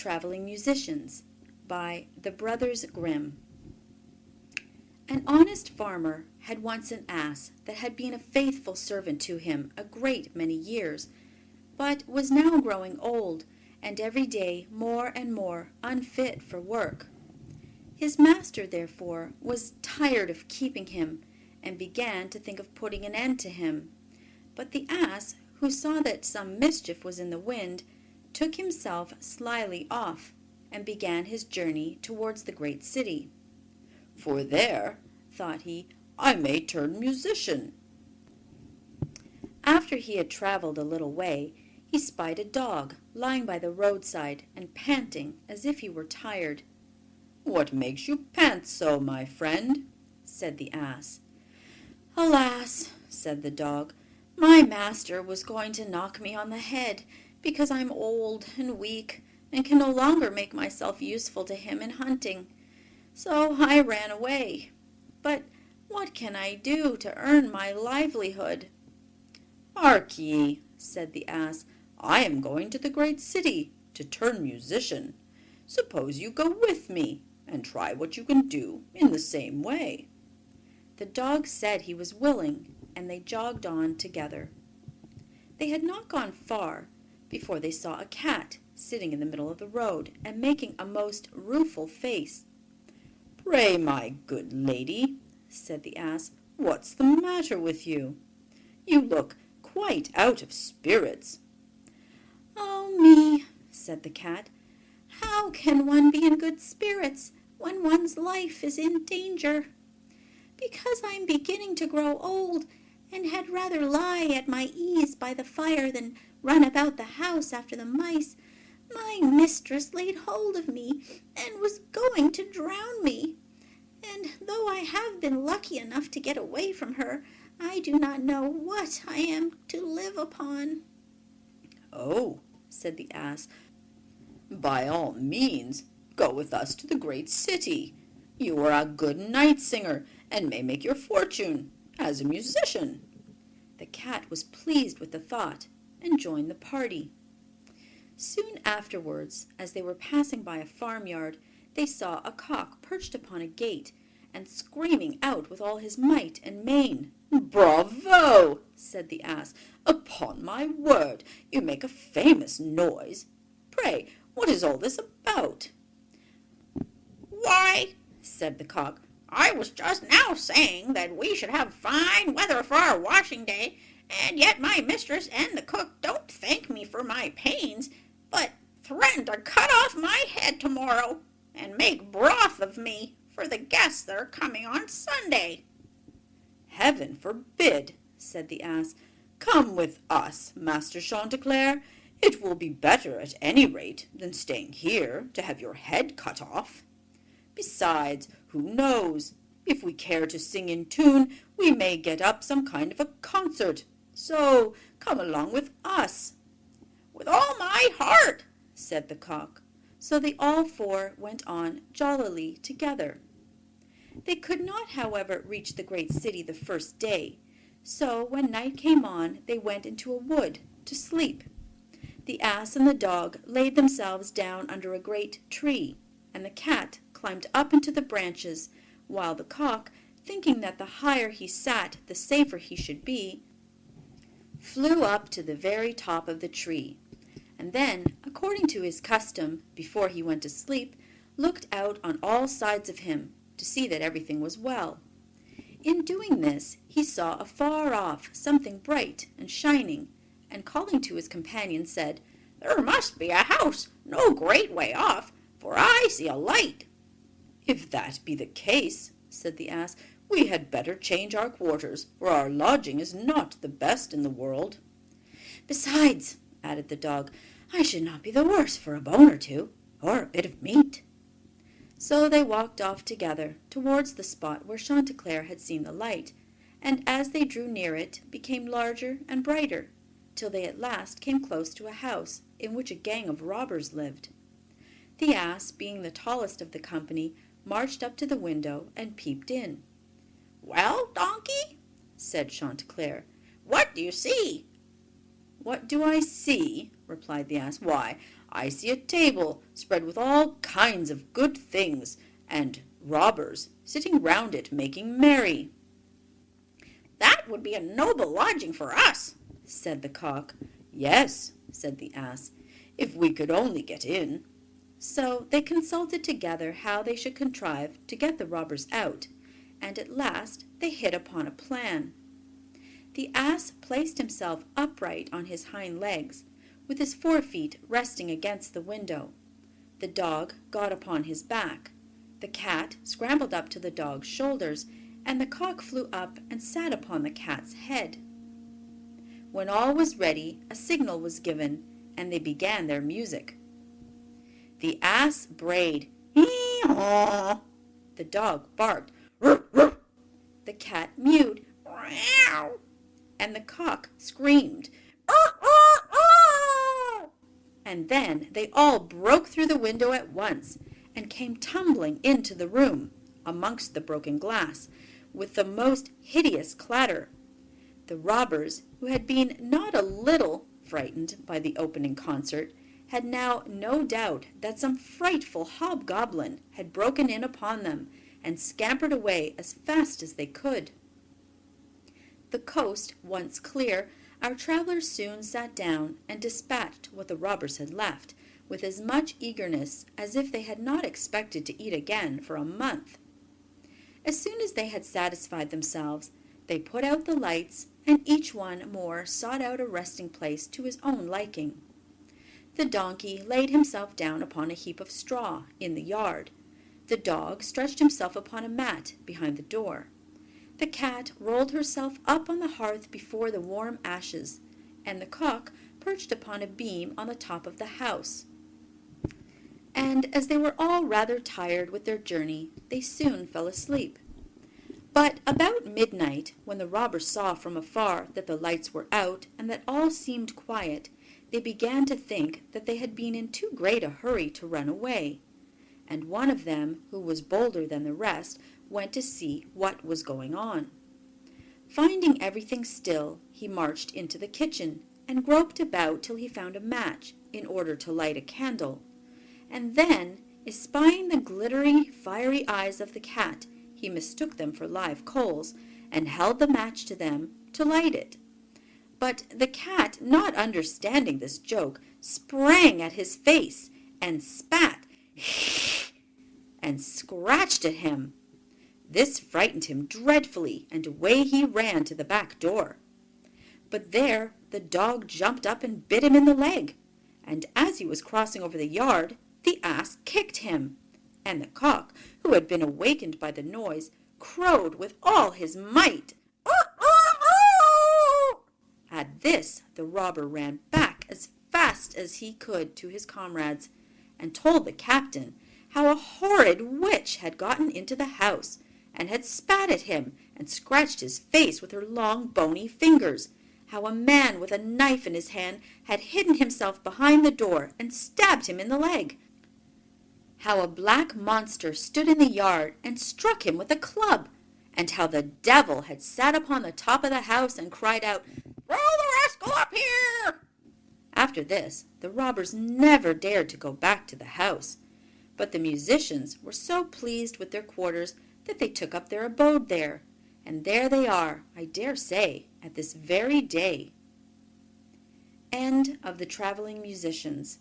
Traveling Musicians by the Brothers Grimm. An honest farmer had once an ass that had been a faithful servant to him a great many years, but was now growing old, and every day more and more unfit for work. His master, therefore, was tired of keeping him, and began to think of putting an end to him. But the ass, who saw that some mischief was in the wind, took himself slyly off, and began his journey towards the great city. "For there," thought he, "I may turn musician." After he had travelled a little way, he spied a dog lying by the roadside and panting as if he were tired. "What makes you pant so, my friend?" said the ass. "Alas," said the dog, "my master was going to knock me on the head, because I'm old and weak and can no longer make myself useful to him in hunting. So I ran away. But what can I do to earn my livelihood?" "Hark ye," said the ass, "I am going to the great city to turn musician. Suppose you go with me and try what you can do in the same way." The dog said he was willing, and they jogged on together. They had not gone far before they saw a cat sitting in the middle of the road and making a most rueful face. "Pray, my good lady," said the ass, "what's the matter with you? You look quite out of spirits." "Oh me," said the cat, "how can one be in good spirits when one's life is in danger? Because I'm beginning to grow old, and had rather lie at my ease by the fire than run about the house after the mice, my mistress laid hold of me and was going to drown me. And though I have been lucky enough to get away from her, I do not know what I am to live upon." "Oh," said the ass, "by all means go with us to the great city. You are a good night singer and may make your fortune as a musician." The cat was pleased with the thought and joined the party. Soon afterwards, as they were passing by a farmyard, they saw a cock perched upon a gate and screaming out with all his might and main. "Bravo!" said the ass. "Upon my word, you make a famous noise. Pray, what is all this about?" "Why," said the cock, "I was just now saying that we should have fine weather for our washing day, and yet my mistress and the cook don't thank me for my pains, but threaten to cut off my head tomorrow and make broth of me for the guests that are coming on Sunday." "Heaven forbid," said the ass. "Come with us, Master Chanticleer. It will be better at any rate than staying here to have your head cut off. Besides, who knows? If we care to sing in tune, we may get up some kind of a concert. So come along with us." "With all my heart," said the cock. So they all four went on jollily together. They could not, however, reach the great city the first day, so when night came on they went into a wood to sleep. The ass and the dog laid themselves down under a great tree, and the cat climbed up into the branches, while the cock, thinking that the higher he sat the safer he should be, flew up to the very top of the tree, and then, according to his custom before he went to sleep, looked out on all sides of him to see that everything was well. In doing this he saw afar off something bright and shining, and calling to his companion said, "There must be a house no great way off, for I see a light." "If that be the case," said the ass, "we had better change our quarters, for our lodging is not the best in the world." "Besides," added the dog, "I should not be the worse for a bone or two, or a bit of meat." So they walked off together towards the spot where Chanticleer had seen the light, and as they drew near it became larger and brighter, till they at last came close to a house in which a gang of robbers lived. The ass, being the tallest of the company, marched up to the window and peeped in. "Well, donkey," said Chanticleer, "what do you see?" "What do I see?" replied the ass. "Why, I see a table spread with all kinds of good things, and robbers sitting round it making merry." "That would be a noble lodging for us," said the cock. "Yes," said the ass, "if we could only get in." So they consulted together how they should contrive to get the robbers out, and at last they hit upon a plan. The ass placed himself upright on his hind legs, with his forefeet resting against the window. The dog got upon his back. The cat scrambled up to the dog's shoulders, and the cock flew up and sat upon the cat's head. When all was ready, a signal was given, and they began their music. The ass brayed, "Hee-haw!" The dog barked, "Ruff, ruff!" The cat mewed, "Meow!" And the cock screamed, "Arr, arr, arr!" And then they all broke through the window at once, and came tumbling into the room, amongst the broken glass, with the most hideous clatter. The robbers, who had been not a little frightened by the opening concert, had now no doubt that some frightful hobgoblin had broken in upon them, and scampered away as fast as they could. The coast once clear, our travelers soon sat down and dispatched what the robbers had left, with as much eagerness as if they had not expected to eat again for a month. As soon as they had satisfied themselves, they put out the lights, and each one more sought out a resting place to his own liking. The donkey laid himself down upon a heap of straw in the yard. The dog stretched himself upon a mat behind the door. The cat rolled herself up on the hearth before the warm ashes, and the cock perched upon a beam on the top of the house. And as they were all rather tired with their journey, they soon fell asleep. But about midnight, when the robbers saw from afar that the lights were out and that all seemed quiet, they began to think that they had been in too great a hurry to run away. And one of them, who was bolder than the rest, went to see what was going on. Finding everything still, he marched into the kitchen and groped about till he found a match in order to light a candle. And then, espying the glittering, fiery eyes of the cat, he mistook them for live coals, and held the match to them to light it. But the cat, not understanding this joke, sprang at his face, and spat, and scratched at him. This frightened him dreadfully, and away he ran to the back door. But there the dog jumped up and bit him in the leg, and as he was crossing over the yard, the ass kicked him, and the cock, who had been awakened by the noise, crowed with all his might. At this the robber ran back as fast as he could to his comrades, and told the captain how a horrid witch had gotten into the house, and had spat at him, and scratched his face with her long bony fingers, how a man with a knife in his hand had hidden himself behind the door and stabbed him in the leg, how a black monster stood in the yard and struck him with a club, and how the devil had sat upon the top of the house and cried out, "Throw the rascal up here!" After this, the robbers never dared to go back to the house, but the musicians were so pleased with their quarters that they took up their abode there, and there they are, I dare say, at this very day. End of The Traveling Musicians.